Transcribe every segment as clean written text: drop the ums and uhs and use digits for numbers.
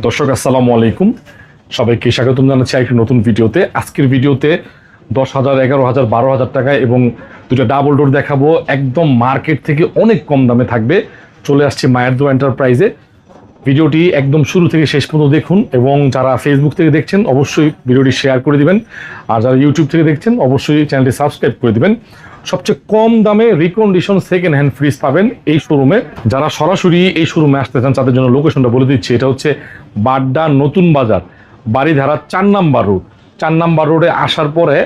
দর্শক আসসালামু আলাইকুম, সবাইকে স্বাগতম জানাচ্ছি একটি নতুন ভিডিওতে। আজকের ভিডিওতে 10,000, 11,000, 12,000 টাকায় এবং দুটো ডাবল ডোর দেখাবো, একদম মার্কেট থেকে অনেক কম দামে থাকবে। চলে আসছি মায়ের দোয়া এন্টারপ্রাইজে। ভিডিওটি একদম শুরু থেকে শেষ পর্যন্ত দেখুন এবং যারা ফেসবুক থেকে দেখছেন অবশ্যই ভিডিওটি শেয়ার করে দিবেন, আর যারা ইউটিউব থেকে দেখছেন অবশ্যই চ্যানেলটি সাবস্ক্রাইব করে দিবেন। সবচেয়ে কম দামে রিকন্ডিশন সেকেন্ড হ্যান্ড ফ্রিজ পাবেন এই শোরুমে। যারা সরাসরি এই শোরুমে আসতে চান তাদের জন্য লোকেশনটা বলে দিচ্ছি। এটা হচ্ছে বাড্ডা নতুন বাজার, বাড়িধারা 4 নাম্বার রোড। 4 নাম্বার রোডে আসার পরে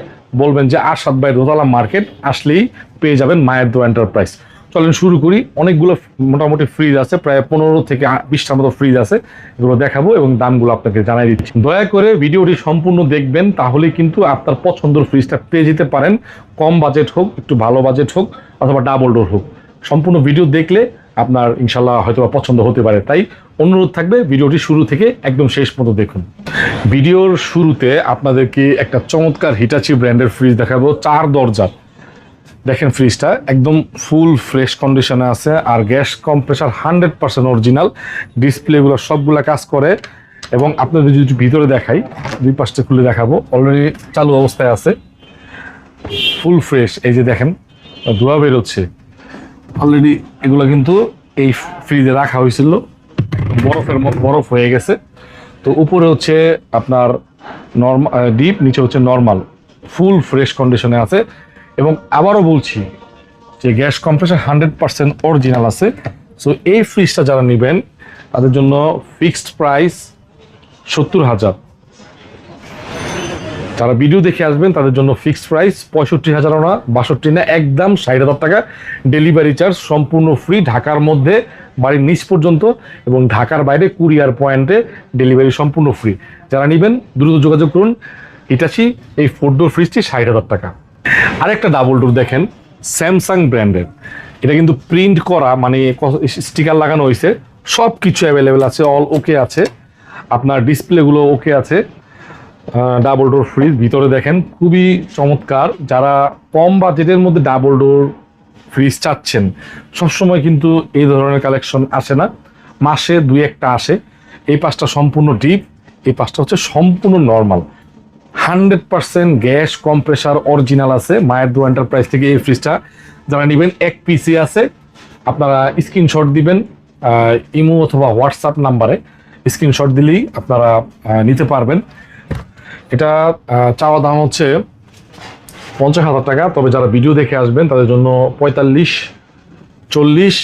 বলবেন যে আরশাদ ভাই দোতলা মার্কেট, আসলেই পেয়ে যাবেন মায়ের দোয়া এন্টারপ্রাইজ। চলেন শুরু করি। অনেকগুলো মোটামুটি ফ্রিজ আছে, প্রায় 15 থেকে 20টার মতো ফ্রিজ আছে, এগুলো দেখাবো এবং দামগুলো আপনাকে জানাই দিচ্ছি। দয়া করে ভিডিওটি সম্পূর্ণ দেখবেন, তাহলে কিন্তু আপনার পছন্দের ফ্রিজটা পেয়ে যেতে পারেন। কম বাজেট হোক, একটু ভালো বাজেট হোক, অথবা ডাবল ডোর হোক, সম্পূর্ণ ভিডিও দেখলে আপনার ইনশাল্লাহ হয়তো পছন্দ হতে পারে। তাই অনুরোধ থাকবে ভিডিওটি শুরু থেকে একদম শেষ পর্যন্ত দেখুন। ভিডিওর শুরুতে আপনাদেরকে একটা চমৎকার হিটাচি ব্র্যান্ডের ফ্রিজ দেখাবো, 4 দরজার। দেখেন ফ্রিজটা একদম ফুল ফ্রেশ কন্ডিশনে আছে, আর গ্যাস কম্প্রেসার 100% অরিজিনাল। ডিসপ্লেগুলো সবগুলা কাজ করে এবং আপনাদের যদি ভিতরে দেখাই, দুই পাশটা খুলে দেখাবো, অলরেডি চালু অবস্থায় আছে, ফুল ফ্রেশ। এই যে দেখেন ধোঁয়া বেরোচ্ছে অলরেডি। এগুলো কিন্তু এই ফ্রিজে রাখা হয়েছিল, বরফ হয়ে গেছে। তো উপরে হচ্ছে আপনার নর্মাল ডিপ, নিচে হচ্ছে নর্মাল, ফুল ফ্রেশ কন্ডিশনে আছে। এবং আবারও বলছি যে গ্যাস কম্প্রেসার 100% অরিজিনাল আছে। সো এই ফ্রিজটা যারা নেবেন তাদের জন্য ফিক্সড প্রাইস 70,000। যারা ভিডিও দেখে আসবেন তাদের জন্য ফিক্সড প্রাইস 65,000 না, 62 না, একদম 60,000 টাকা। ডেলিভারি চার্জ সম্পূর্ণ ফ্রি, ঢাকার মধ্যে বাড়ির নিচ পর্যন্ত, এবং ঢাকার বাইরে কুরিয়ার পয়েন্টে ডেলিভারি সম্পূর্ণ ফ্রি। যারা নেবেন দ্রুত যোগাযোগ করুন। হিটাচি এই 4 ডোর ফ্রিজটি 60,000 টাকা। আরেকটা ডাবল ডোর দেখেন, স্যামসাং ব্র্যান্ডের। এটা কিন্তু প্রিন্ট করা, মানে স্টিকার লাগানো হয়েছে, সব কিছু অ্যাভেলেবেল আছে, অল ওকে আছে, আপনার ডিসপ্লেগুলো ওকে আছে। ডাবল ডোর ফ্রিজ ভিতরে দেখেন খুবই চমৎকার। যারা কম বাজেটের মধ্যে ডাবল ডোর ফ্রিজ চাচ্ছেন, সবসময় কিন্তু এই ধরনের কালেকশন আসে না, মাসে 2-1টা আসে। এই পাশটা সম্পূর্ণ ডিপ, এই পাশটা হচ্ছে সম্পূর্ণ নর্মাল। 100% গ্যাস কম্প্রেসার অরিজিনাল আছে মায়ের দোয়া এন্টারপ্রাইজ থেকে। এই ফ্রিজটা যারা নেবেন, 1 পিসি আছে, আপনারা স্ক্রিনশট দিবেন ইমো অথবা হোয়াটসঅ্যাপ নাম্বারে। স্ক্রিনশট দিলেই আপনারা নিতে পারবেন। এটা চাওয়া দাম হচ্ছে 50,000 টাকা, তবে যারা ভিডিও দেখে আসবেন তাদের জন্য 45, 40,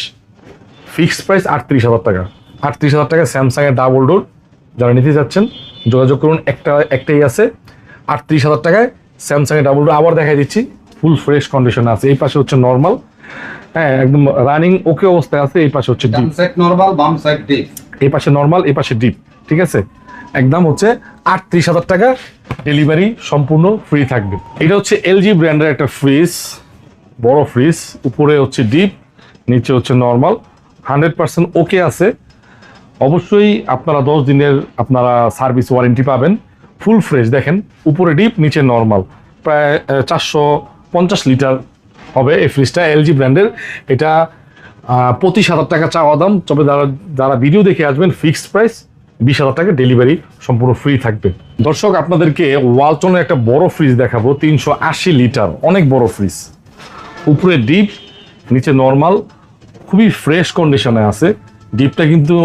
ফিক্সড প্রাইস 38,000 টাকা। 38,000 টাকা স্যামসাংয়ের ডাবল ডোর যারা নিতে যাচ্ছেন যোগাযোগ করুন। একটাই আছে 38,000 টাকায় স্যামসাংয়ের ডাবল ডোর। আবার দেখাই দিচ্ছি, ফুল ফ্রেশ কন্ডিশনে আছে। এই পাশে হচ্ছে নর্মাল, হ্যাঁ একদম রানিং ওকে অবস্থায় আছে। এই পাশে হচ্ছে ডিপ, এই পাশে নর্মাল, এই পাশে ডিপ, ঠিক আছে। একদম হচ্ছে 38,000 টাকা, ডেলিভারি সম্পূর্ণ ফ্রি থাকবে। এটা হচ্ছে এলজি ব্র্যান্ডের একটা ফ্রিজ, বড় ফ্রিজ। উপরে হচ্ছে ডিপ, নিচে হচ্ছে নর্মাল, 100% ওকে আছে। অবশ্যই আপনারা 10 দিনের আপনারা সার্ভিস ওয়ারেন্টি পাবেন। ফুল ফ্রেশ দেখেন, উপরে ডিপ, নিচে নর্মাল। প্রায় 450 লিটার হবে এই ফ্রিজটা, এলজি ব্র্যান্ডের। এটা 25,000 টাকা চাওয়া দাম, তবে যারা ভিডিও দেখে আসবেন ফিক্সড প্রাইস 20,000 টাকা, ডেলিভারি সম্পূর্ণ ফ্রি থাকবে। দর্শক আপনাদেরকে ওয়ালটনের একটা বড় ফ্রিজ দেখাবো, 380 লিটার, অনেক বড় ফ্রিজ। উপরে ডিপ, নিচে নর্মাল, খুবই ফ্রেশ কন্ডিশনে আছে। ডিপটা কিন্তু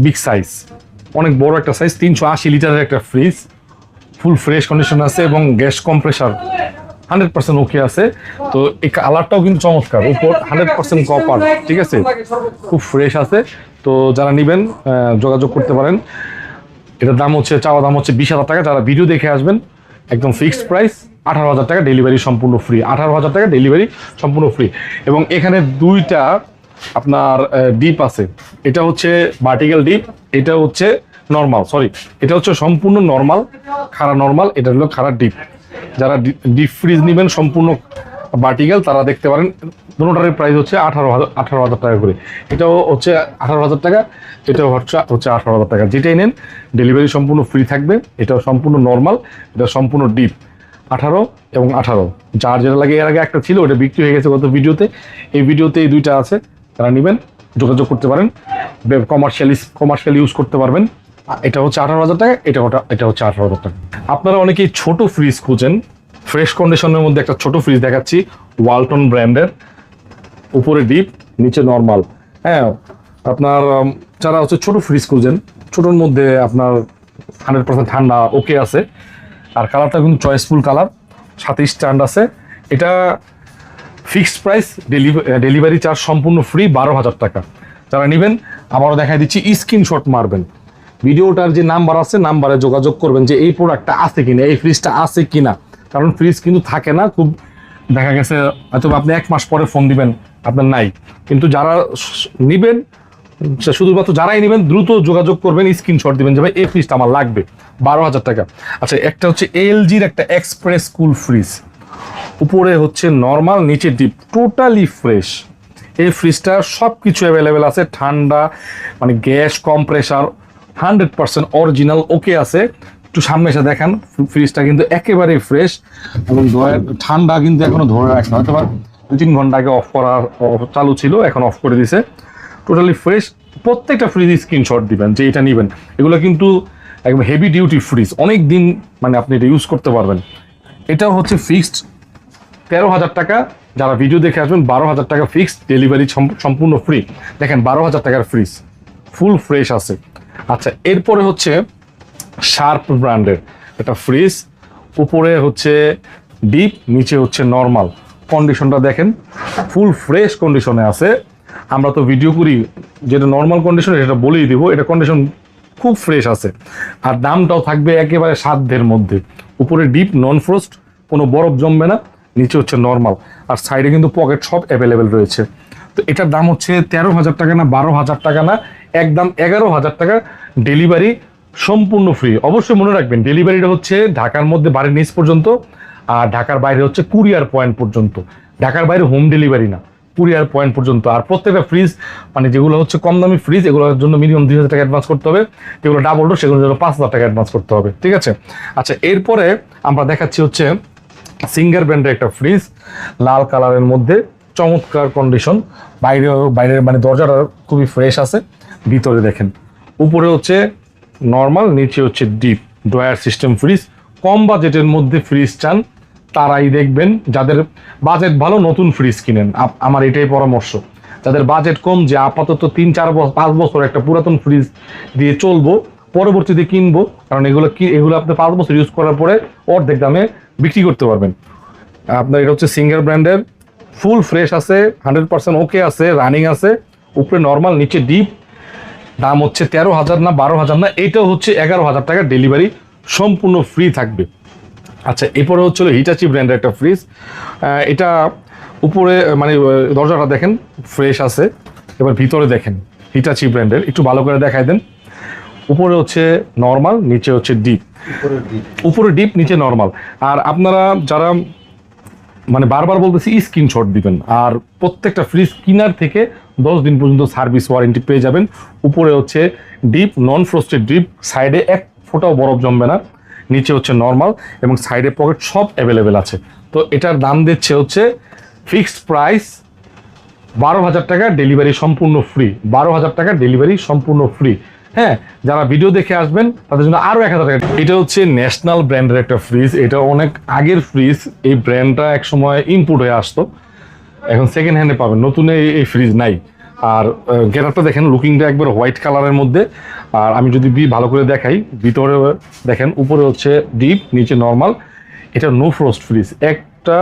বিগ সাইজ, অনেক বড় একটা সাইজ। 380 লিটারের একটা ফ্রিজ, ফুল ফ্রেশ কন্ডিশন আছে এবং গ্যাস কম্প্রেসার 100% ওকে আছে। তো এই কালারটাও কিন্তু চমৎকার, উপর 100% কপার, ঠিক আছে, খুব ফ্রেশ আছে। তো যারা নেবেন যোগাযোগ করতে পারেন। এটার দাম হচ্ছে, চাওয়া দাম হচ্ছে 20,000 টাকা। যারা ভিডিও দেখে আসবেন একদম ফিক্সড প্রাইস 18,000 টাকা, ডেলিভারি সম্পূর্ণ ফ্রি। 18,000 টাকা ডেলিভারি সম্পূর্ণ ফ্রি। এবং এখানে 2টা আপনার ডিপ আছে। এটা হচ্ছে ভার্টিক্যাল ডিপ, এটা হচ্ছে নর্মাল, সরি এটা হচ্ছে সম্পূর্ণ নর্মাল, খাড়া নর্মাল, এটা হলো খাড়া ডিপ। যারা ডিপ ফ্রিজ নেবেন সম্পূর্ণ ভার্টিক্যাল তারা দেখতে পারেন। দুটোটার প্রাইস হচ্ছে 18,000 টাকা করে। এটাও হচ্ছে 18,000 টাকা, এটাও হচ্ছে 18,000 টাকা। যেটাই নেন ডেলিভারি সম্পূর্ণ ফ্রি থাকবে। এটাও সম্পূর্ণ নর্মাল, এটা সম্পূর্ণ ডিপ। 18 এবং 18, যার যেটা লাগে। এর আগে একটা ছিল, ওটা বিক্রি হয়ে গেছে গত ভিডিওতে। এই ভিডিওতে এই 2টা আছে, তারা নেবেন যোগাযোগ করতে পারেন। কমার্শিয়াল ইউজ করতে পারবেন। এটা হচ্ছে 18,000 টাকা, এটা হচ্ছে 18,000 টাকা। আপনারা অনেকেই ছোট ফ্রিজ খুঁজেন, ফ্রেশ কন্ডিশনের মধ্যে একটা ছোট ফ্রিজ দেখাচ্ছি, ওয়ালটন ব্র্যান্ডের, উপরে ডিপ নিচে নর্মাল। হ্যাঁ, আপনার যারা হচ্ছে ছোট ফ্রিজ খুঁজেন, ছোটোর মধ্যে আপনার 100% ঠান্ডা ওকে আছে, আর কালারটা কিন্তু চয়েসফুল কালার, সাথে স্ট্যান্ড আছে। এটা ফিক্সড প্রাইস, ডেলিভারি চার্জ সম্পূর্ণ ফ্রি, 12,000 টাকা। যারা নেবেন আবারও দেখাই দিচ্ছি, স্ক্রিনশট মারবেন, ভিডিওটার যে নাম্বার আছে নাম্বারে যোগাযোগ করবেন যে এই প্রোডাক্টটা আছে কিনা, এই ফ্রিজটা আছে কিনা। কারণ ফ্রিজ কিন্তু থাকে না, খুব দেখা গেছে হয়তো আপনি 1 মাস পরে ফোন দিবেন আপনার নাই, কিন্তু যারা নেবেন, শুধুমাত্র যারাই নেবেন দ্রুত যোগাযোগ করবেন, স্ক্রিনশট দিবেন যে ভাই এই ফ্রিজটা আমার লাগবে, 12,000 টাকা। আচ্ছা, একটা হচ্ছে এলজির একটা এক্সপ্রেস কুল ফ্রিজ, উপরে হচ্ছে নর্মাল নিচে ডিপ, টোটালি ফ্রেশ। এই ফ্রিজটার সব কিছু অ্যাভেলেবেল আছে, ঠান্ডা মানে গ্যাস কম্প্রেসার 100% অরিজিনাল ওকে আছে। একটু সামনে এসে দেখেন, ফ্রিজটা কিন্তু একেবারেই ফ্রেশ, এবং ঠান্ডা কিন্তু এখনো ধরে রাখছে, হয়তো 2-3 ঘন্টা আগে অফ করা চালু ছিল, এখন অফ করে দিছে। Totally fresh. প্রত্যেকটা ফ্রিজ স্ক্রিনশট দিবেন যে এটা নেবেন। এগুলো কিন্তু একদম হেভি ডিউটি ফ্রিজ, অনেক দিন মানে আপনি এটা ইউজ করতে পারবেন। এটাও হচ্ছে ফিক্সড 13,000 টাকা। যারা ভিডিও দেখে আসবেন 12,000 টাকা ফিক্সড, ডেলিভারি সম্পূর্ণ ফ্রি। দেখেন 12,000 টাকার ফ্রিজ, ফুল ফ্রেশ আছে। আচ্ছা, এরপরে হচ্ছে শার্প ব্র্যান্ডের একটা ফ্রিজ, উপরে হচ্ছে ডিপ নিচে হচ্ছে নর্মাল। কন্ডিশনটা দেখেন ফুল ফ্রেশ কন্ডিশনে আছে। আমরা তো ভিডিও করি যেটা নর্মাল কন্ডিশন, এটা বলেই দিব, এটা কন্ডিশন খুব ফ্রেশ আছে। আর দামটাও থাকবে একেবারে সাধ্যের মধ্যে। উপরে ডিপ নন ফ্রোস্ট, কোনো বরফ জমবে না, নিচে হচ্ছে নর্মাল, আর সাইডে কিন্তু পকেট সব অ্যাভেলেবেল রয়েছে। তো এটার দাম হচ্ছে 13,000 টাকা না, 12,000 টাকা না, একদম 11,000 টাকা, ডেলিভারি সম্পূর্ণ ফ্রি। অবশ্যই মনে রাখবেন ডেলিভারিটা হচ্ছে ঢাকার মধ্যে বাড়ির নিচ পর্যন্ত, আর ঢাকার বাইরে হচ্ছে কুরিয়ার পয়েন্ট পর্যন্ত। ঢাকার বাইরে হোম ডেলিভারি না, কুরিয়ার পয়েন্ট পর্যন্ত। আর প্রত্যেকটা ফ্রিজ মানে যেগুলো হচ্ছে কম দামি ফ্রিজ, এগুলোর জন্য মিনিমাম 2,000 টাকা অ্যাডভান্স করতে হবে, যেগুলো ডাবল ডোর সেগুলোর জন্য 5,000 টাকা অ্যাডভান্স করতে হবে, ঠিক আছে। আচ্ছা, এরপরে আমরা দেখাচ্ছি হচ্ছে সিঙ্গার ব্র্যান্ডের একটা ফ্রিজ, লাল কালারের মধ্যে, চমৎকার কন্ডিশন, বাইরে মানে দরজাটা খুবই ফ্রেশ আছে। ভিতরে দেখেন, উপরে হচ্ছে নর্মাল নিচে হচ্ছে ডিপ, ড্রয়ার সিস্টেম ফ্রিজ। কম বাজেটের মধ্যে ফ্রিজ চান তারাই দেখবেন, যাদের বাজেট ভালো নতুন ফ্রিজ কিনেন, আমার এটাই পরামর্শ। যাদের বাজেট কম, যে আপাতত 3-4-5 বছর একটা পুরাতন ফ্রিজ দিয়ে চলবো, পরবর্তীতে কিনবো, কারণ এগুলো আপনি 5 বছর ইউজ করার পরে অর্ধেক দামে বিক্রি করতে পারবেন। আপনার এটা হচ্ছে সিঙ্গার ব্র্যান্ডের, ফুল ফ্রেশ আছে, 100% ওকে আছে, রানিং আছে, উপরে নর্মাল নিচে ডিপ। দাম হচ্ছে 13,000 না 12,000 না, এটাও হচ্ছে 11,000 টাকা, ডেলিভারি সম্পূর্ণ ফ্রি থাকবে। আচ্ছা, এরপরে হচ্ছে হিটাচি ব্র্যান্ডের একটা ফ্রিজ। এটা উপরে মানে দরজাটা দেখেন ফ্রেশ আছে। এবার ভিতরে দেখেন, হিটাচি ব্র্যান্ডের, একটু ভালো করে দেখাই দেন। উপরে হচ্ছে নর্মাল নিচে হচ্ছে ডিপ, উপরে ডিপ নিচে নর্মাল। আর আপনারা যারা মানে বারবার বলতেছি স্ক্রিনশট দিবেন, আর প্রত্যেকটা ফ্রিজ কিনার থেকে 10 দিন পর্যন্ত সার্ভিস ওয়ারেন্টি পেয়ে যাবেন। উপরে হচ্ছে ডিপ নন ফ্রোস্টেড ডিপ, সাইডে 1 ফোঁটাও বরফ জমবে না, নিচে হচ্ছে নর্মাল, এবং সাইডে পকেট সব অ্যাভেলেবেল আছে। তো এটার দাম দিচ্ছে হচ্ছে ফিক্সড প্রাইস 12,000 টাকা, ডেলিভারি সম্পূর্ণ ফ্রি। 12,000 টাকা ডেলিভারি সম্পূর্ণ ফ্রি। হ্যাঁ, যারা ভিডিও দেখে আসবেন তাদের জন্য আরও 1,000 টাকা। এটা হচ্ছে ন্যাশনাল ব্র্যান্ডের একটা ফ্রিজ, এটা অনেক আগের ফ্রিজ। এই ব্র্যান্ডটা এক সময় ইম্পোর্ট হয়ে আসতো, এখন সেকেন্ড হ্যান্ডে পাবেন, নতুন এই ফ্রিজ নাই। আর গেটআপটা দেখেন, লুকিংটা একবার হোয়াইট কালারের মধ্যে। আর আমি যদি ভালো করে দেখাই, ভিতরে দেখেন, উপরে হচ্ছে ডিপ নিচে নর্মাল। এটা নো ফ্রস্ট ফ্রিজ, একটা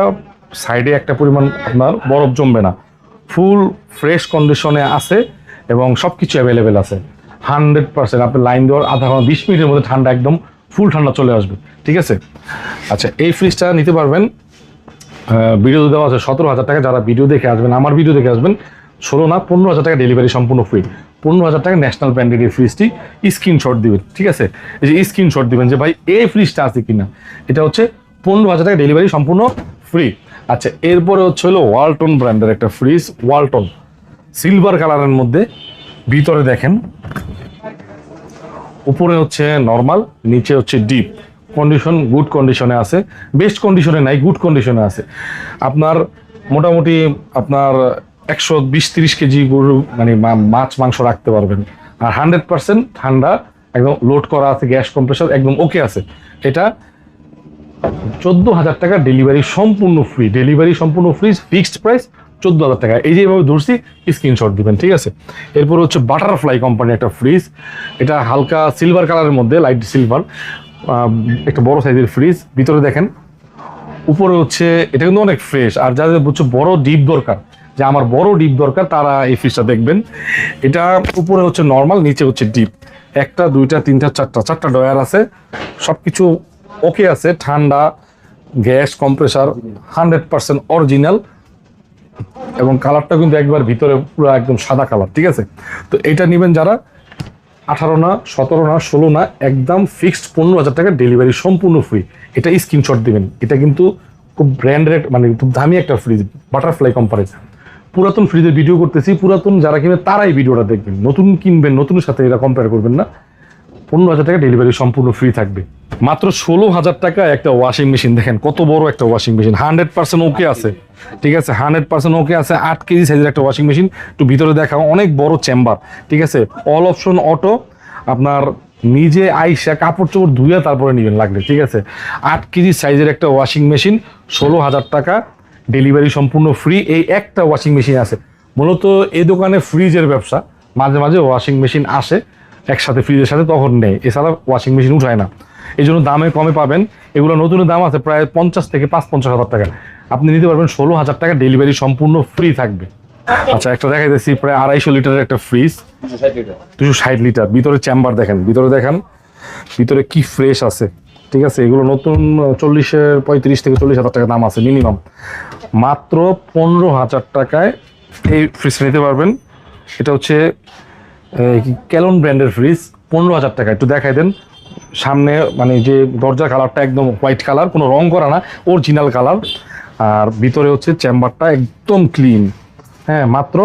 সাইডে একটা পরিমাণ আপনার বরফ জমবে না, ফুল ফ্রেশ কন্ডিশনে আছে, এবং সব কিছু অ্যাভেলেবেল আছে। 100% আপনি লাইন দেওয়ার আধা ঘন্টা 20 মিনিটের মধ্যে ঠান্ডা একদম ফুল ঠান্ডা চলে আসবে, ঠিক আছে। আচ্ছা, এই ফ্রিজটা নিতে পারবেন, ভিডিও দেওয়া আছে 17,000 টাকা। যারা ভিডিও দেখে আসবেন, আমার ভিডিও দেখে আসবেন, 16 না 15,000 টাকা, ডেলিভারি সম্পূর্ণ ফ্রি। 15,000 টাকা ন্যাশনাল ব্র্যান্ডের এই ফ্রিজটি, স্ক্রিনশট দিবেন, ঠিক আছে। এই যে স্ক্রিনশট দিবেন যে ভাই এই ফ্রিজটা আছে কিনা। এটা হচ্ছে 15,000 টাকা, ডেলিভারি সম্পূর্ণ ফ্রি। আচ্ছা, এরপরে হচ্ছে হলো ওয়ালটন ব্র্যান্ডের একটা ফ্রিজ, ওয়ালটন সিলভার কালারের মধ্যে। ভিতরে দেখেন, উপরে হচ্ছে নর্মাল নিচে হচ্ছে ডিপ, কন্ডিশন গুড কন্ডিশনে আছে, বেস্ট কন্ডিশনে নাই, গুড কন্ডিশনে আছে। আপনার মোটামুটি আপনার 120-30 কেজি গরু মানে মাছ মাংস রাখতে পারবেন। আর 100% ঠান্ডা একদম লোড করা আছে, গ্যাস কম্প্রেসর একদম ওকে আছে। এটা 14,000 টাকা ডেলিভারি সম্পূর্ণ ফ্রি, ফিক্সড প্রাইস 14,000 টাকা। এই যে এইভাবে ধরছি, স্ক্রিনশট দিবেন, ঠিক আছে। এরপর হচ্ছে বাটারফ্লাই কোম্পানির একটা ফ্রিজ, এটা হালকা সিলভার কালারের মধ্যে, লাইট সিলভার, একটা বড় সাইজের ফ্রিজ। ভিতরে দেখেন, উপরে হচ্ছে এটা কিন্তু অনেক ফ্রেশ। আর যাদের হচ্ছে বড় ডিপ দরকার, যে আমার বড় ডিপ দরকার, তারা এই ফ্রিজটা দেখবেন। এটা উপরে হচ্ছে নর্মাল, নিচে হচ্ছে ডিপ, একটা দুইটা তিনটা চারটা ডয়ার আছে, সবকিছু ওকে আছে। ঠান্ডা, গ্যাস কম্প্রেসার 100% অরিজিনাল, এবং কালারটা কিন্তু একবার ভিতরে পুরো একদম সাদা কালার, ঠিক আছে। তো এটা নেবেন যারা, 18 না 17 না 16 না, একদম ফিক্সড 15,000 টাকা ডেলিভারি সম্পূর্ণ ফ্রি। এটা স্ক্রিনশট দিবেন। এটা কিন্তু খুব ব্র্যান্ডেড, মানে খুব দামি একটা ফ্রিজ, বাটারফ্লাই কোম্পানির। পুরাতন ফ্রিজের ভিডিও করতেছি, পুরাতন যারা কিনবে তারাই ভিডিওটা দেখবেন, নতুন কিনবেন, নতুনের সাথে এটা কম্পেয়ার করবেন না। 15,000 টাকা ডেলিভারি সম্পূর্ণ ফ্রি থাকবে। মাত্র 16,000 টাকা একটা ওয়াশিং মেশিন, দেখেন কত বড় একটা ওয়াশিং মেশিন, 100% ওকে আছে, ঠিক আছে, 100% ওকে আছে। 8 কেজি সাইজের একটা ওয়াশিং মেশিন, একটু ভিতরে দেখা, অনেক বড় চেম্বার, ঠিক আছে। অল অপশন অটো, আপনার নিজে আইসা কাপড় চোপড় ধুয়ে তারপরে নেবেন লাগলে, ঠিক আছে। 8 কেজি সাইজের একটা ওয়াশিং মেশিন, 16,000 টাকা ডেলিভারি সম্পূর্ণ ফ্রি। এই একটা ওয়াশিং মেশিন আছে। মূলত এই দোকানে ফ্রিজের ব্যবসা, মাঝে মাঝে ওয়াশিং মেশিন আসে একসাথে ফ্রিজের সাথে, তখন নেই, এছাড়া ওয়াশিং মেশিন উঠায় না। এই জন্য দামে কমে পাবেন। এগুলো নতুনের দাম আছে প্রায় 50 থেকে 55,000 টাকা, আপনি নিতে পারবেন 16,000 টাকা ডেলিভারি সম্পূর্ণ ফ্রি থাকবে। আচ্ছা, একটা দেখাইতেছি, প্রায় 250 লিটারের একটা ফ্রিজ, 260 লিটার। ভিতরে চেম্বার দেখেন, ভিতরে কি ফ্রেশ আছে, ঠিক আছে। এগুলো নতুন 35 থেকে 40,000 টাকা দাম আছে মিনিমাম। মাত্র 15,000 টাকায় এই ফ্রিজটা নিতে পারবেন। এটা হচ্ছে ক্যালন ব্র্যান্ডের ফ্রিজ, 15,000 টাকা। একটু দেখাই দেন সামনে, মানে যে দরজার কালারটা একদম হোয়াইট কালার, কোনো রং করা না, অরিজিনাল কালার। আর ভিতরে হচ্ছে চেম্বারটা একদম ক্লিন। হ্যাঁ, মাত্র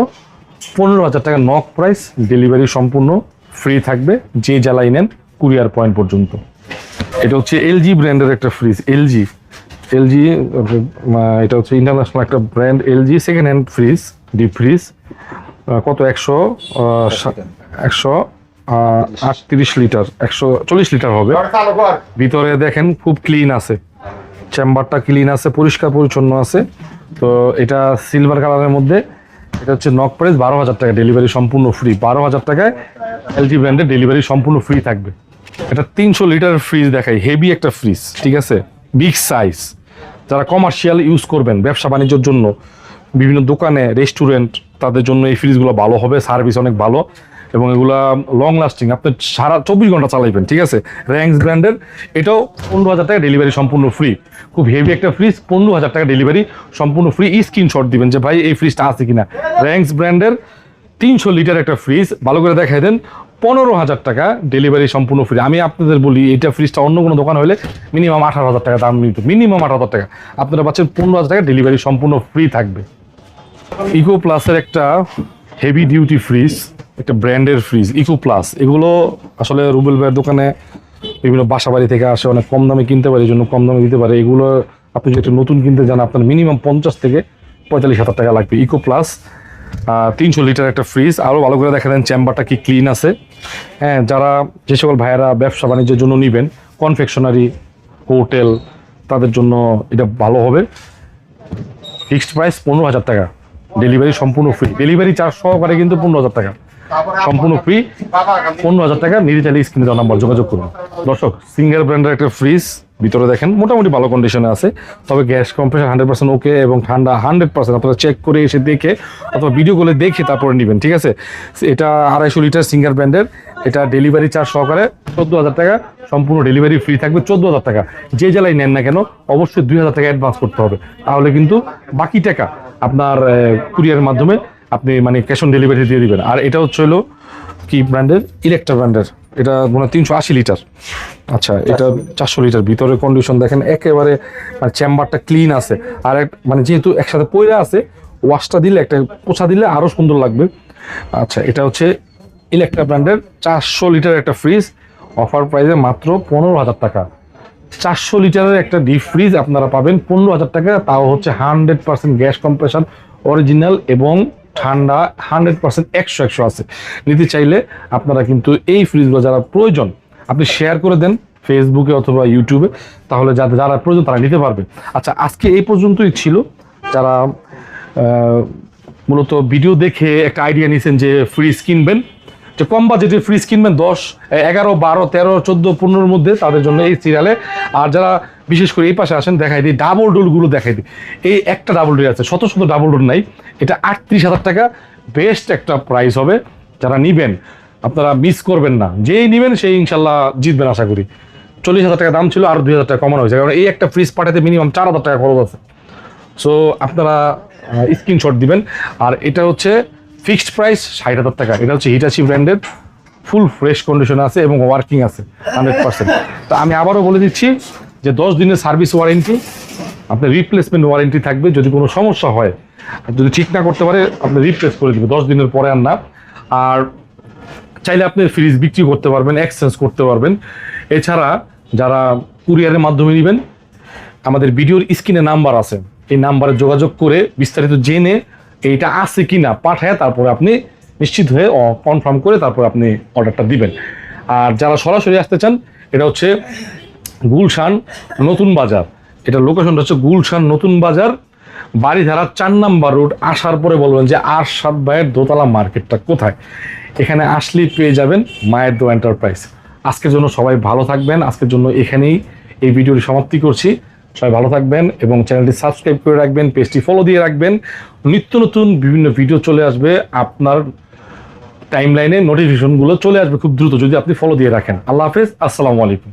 15,000 টাকা নক প্রাইস, ডেলিভারি সম্পূর্ণ ফ্রি থাকবে যে জেলায় নেন, কুরিয়ার পয়েন্ট পর্যন্ত। এটা হচ্ছে এলজি ব্র্যান্ডের একটা ফ্রিজ, এলজি, এটা হচ্ছে ইন্টারন্যাশনাল একটা brand, LG second hand fridge, deep fridge. কত 138 লিটার, 140 লিটার হবে। ভিতরে দেখেন খুব ক্লিন আছে, চেম্বারটা ক্লিন আছে, পরিষ্কার পরিচ্ছন্ন আছে। তো এটা সিলভার কালারের মধ্যে। এটা হচ্ছে নক প্রাইস 12,000 টাকা, ডেলিভারি সম্পূর্ণ ফ্রি। 12,000 টাকায় এলজি ব্র্যান্ডের ডেলিভারি সম্পূর্ণ ফ্রি থাকবে। এটা 300 লিটারের ফ্রিজ দেখাই, হেভি একটা ফ্রিজ, ঠিক আছে, বিগ সাইজ। যারা কমার্শিয়াল ইউজ করবেন, ব্যবসা বাণিজ্যের জন্য, বিভিন্ন দোকানে, রেস্টুরেন্ট, তাদের জন্য এই ফ্রিজগুলো ভালো হবে, সার্ভিস অনেক ভালো, এবং এগুলা লং লাস্টিং, আপনি সারা 24 ঘন্টা চালাইবেন, ঠিক আছে। র্যাঙ্কস ব্র্যান্ডের, এটাও 15,000 টাকা ডেলিভারি সম্পূর্ণ ফ্রি। খুব হেভি একটা ফ্রিজ, 15,000 টাকা ডেলিভারি সম্পূর্ণ ফ্রি। স্ক্রিনশট দিবেন যে ভাই এই ফ্রিজটা আছে কিনা। র্যাঙ্কস ব্র্যান্ডের 300 লিটার একটা ফ্রিজ, ভালো করে দেখাই দেন, 15,000 টাকা ডেলিভারি সম্পূর্ণ ফ্রি। আমি আপনাদের বলি, এটা ফ্রিজটা অন্য কোনো দোকান হলে মিনিমাম 18,000 টাকা দাম নিত, মিনিমাম 18,000 টাকা। আপনারা পাচ্ছেন 15,000 টাকা ডেলিভারি সম্পূর্ণ ফ্রি থাকবে। ইকো প্লাসের একটা হেভি ডিউটি ফ্রিজ, একটা ব্র্যান্ডের ফ্রিজ, ইকো প্লাস। এগুলো আসলে রুবেল ভাইয়ের দোকানে বিভিন্ন বাসা বাড়ি থেকে আসে, অনেক কম দামে কিনতে পারে, এই জন্য কম দামে দিতে পারে। এগুলো আপনি যদি একটা নতুন কিনতে যান, আপনার মিনিমাম 50 থেকে 45,000 টাকা লাগবে। ইকো প্লাস 300 লিটার একটা ফ্রিজ। আরও ভালো করে দেখা দেন চেম্বারটা কি ক্লিন আছে। হ্যাঁ, যারা যে সকল ভাইয়েরা ব্যবসা বাণিজ্যের জন্য নেবেন, কনফেকশনারি, হোটেল, তাদের জন্য এটা ভালো হবে। ফিক্সড প্রাইস 15,000 টাকা, ডেলিভারি সম্পূর্ণ ফ্রি, ডেলিভারি চার্জ সহকারে কিন্তু 15,000 টাকা সম্পূর্ণ ফ্রি। 15,000 টাকা নিজে চাইলে স্ক্রিনে দেওয়া নাম্বার যোগাযোগ করুন। দর্শক, সিঙ্গার ব্র্যান্ডের একটা ফ্রিজ, ভিতরে দেখেন মোটামুটি ভালো কন্ডিশনে আছে, তবে গ্যাস কম্প্রেসার 100% ওকে, এবং ঠান্ডা 100%। আপনারা চেক করে এসে দেখে অথবা ভিডিও কলে দেখে তারপরে নেবেন, ঠিক আছে। এটা 250 লিটার সিঙ্গার ব্র্যান্ডের, এটা ডেলিভারি চার্জ সহকারে 14,000 টাকা, সম্পূর্ণ ডেলিভারি ফ্রি থাকবে। 14,000 টাকা যে জেলায় নেন না কেন, অবশ্যই 2,000 টাকা অ্যাডভান্স করতে হবে, তাহলে কিন্তু বাকি টাকা আপনার কুরিয়ারের মাধ্যমে আপনি মানে ক্যাশ অন ডেলিভারি দিয়ে দিবেন। আর এটা হচ্ছে হলো কি ব্র্যান্ডের, ইলেকট্রা ব্র্যান্ডের, এটা মনে হয় 380 লিটার। আচ্ছা, এটা 400 লিটার। ভিতরে কন্ডিশন দেখেন একেবারে, মানে চেম্বারটা ক্লিন আছে। আর মানে যেহেতু একসাথে পয়লা আছে, ওয়াশটা দিলে, একটা পোছা দিলে আরও সুন্দর লাগবে। আচ্ছা, এটা হচ্ছে ইলেকট্রা ব্র্যান্ডের 400 লিটার একটা ফ্রিজ, অফার প্রাইসে মাত্র 15,000 টাকা। 400 লিটারের একটা ডিপ ফ্রিজ আপনারা পাবেন 15,000 টাকা, তাও হচ্ছে 100% গ্যাস কম্প্রেসার অরিজিনাল এবং ঠান্ডা 100% 100 আছে। নিতে চাইলে আপনারা কিন্তু এই ফ্রিজগুলো যারা প্রয়োজন আপনি শেয়ার করে দেন ফেসবুকে অথবা ইউটিউবে, তাহলে যারা প্রয়োজন তারা নিতে পারবে। আচ্ছা, আজকে এই পর্যন্তই ছিল। যারা মূলত ভিডিও দেখে একটা আইডিয়া নিয়েছেন যে ফ্রিজ কিনবেন, যে কম বাজেটের ফ্রিজ কিনবেন 10, 11, 12, 13, 14, 15-র মধ্যে, তাদের জন্য এই সিরিয়ালে। আর যারা বিশেষ করে এই পাশে আসেন, দেখাই দিই ডাবল ডোরগুলো দেখাই দিই। এই একটা ডাবল ডোর আছে, শত শত ডাবল ডোর নাই। এটা 38,000 টাকা, বেস্ট একটা প্রাইস হবে। যারা নিবেন আপনারা মিস করবেন না, যেই নিবেন সেই ইনশাল্লাহ জিতবেন আশা করি। 40,000 টাকা দাম ছিল, আর 2,000 টাকা কমানো হয়েছে, কারণ এই একটা ফ্রিজ পাঠাতে মিনিমাম 4,000 টাকা খরচ আছে। সো আপনারা স্ক্রিনশট দিবেন। আর এটা হচ্ছে ফিক্সড প্রাইস 60,000 টাকা। এটা হচ্ছে হিটাচি ব্র্যান্ডের, ফুল ফ্রেশ কন্ডিশন আছে এবং ওয়ার্কিং আছে 100%। তো আমি আবারও বলে দিচ্ছি যে 10 দিনের সার্ভিস ওয়ারেন্টি, আপনার রিপ্লেসমেন্ট ওয়ারেন্টি থাকবে। যদি কোনো সমস্যা হয়, যদি ঠিক না করতে পারে, আপনি রিপ্লেস করে দিবে 10 দিনের পরে, আর না। আর চাইলে আপনি ফ্রিজ বিক্রি করতে পারবেন, এক্সচেঞ্জ করতে পারবেন। এছাড়া যারা কুরিয়ারের মাধ্যমে নেবেন, আমাদের ভিডিওর স্ক্রিনে নাম্বার আছে, এই নাম্বারে যোগাযোগ করে বিস্তারিত জেনে এইটা আছে কিনা পাঠায় তারপরে আপনি নিশ্চিত হয়ে কনফার্ম করে তারপর আপনি অর্ডারটা দিবেন। আর যারা সরাসরি আসতে চান, এটা হচ্ছে গুলশান নতুন বাজার। এটা লোকেশনটা হচ্ছে গুলশান নতুন বাজার, বাড়িধারা 4 নাম্বার রোড। আসার পরে বলবেন যে আরশাদ ভাইয়ের দোতলা মার্কেটটা কোথায়। এখানে আসলেই পেয়ে যাবেন মায়ের দোয়া এন্টারপ্রাইজ। আজকের জন্য সবাই ভালো থাকবেন। আজকের জন্য এখানেই এই ভিডিওটি সমাপ্তি করছি। সবাই ভালো থাকবেন এবং চ্যানেলটি সাবস্ক্রাইব করে রাখবেন, পেজটি ফলো দিয়ে রাখবেন। নিত্য নতুন বিভিন্ন ভিডিও চলে আসবে, আপনার টাইমলাইনে নোটিফিকেশনগুলো চলে আসবে খুব দ্রুত যদি আপনি ফলো দিয়ে রাখেন। আল্লাহ হাফেজ, আসসালামু আলাইকুম।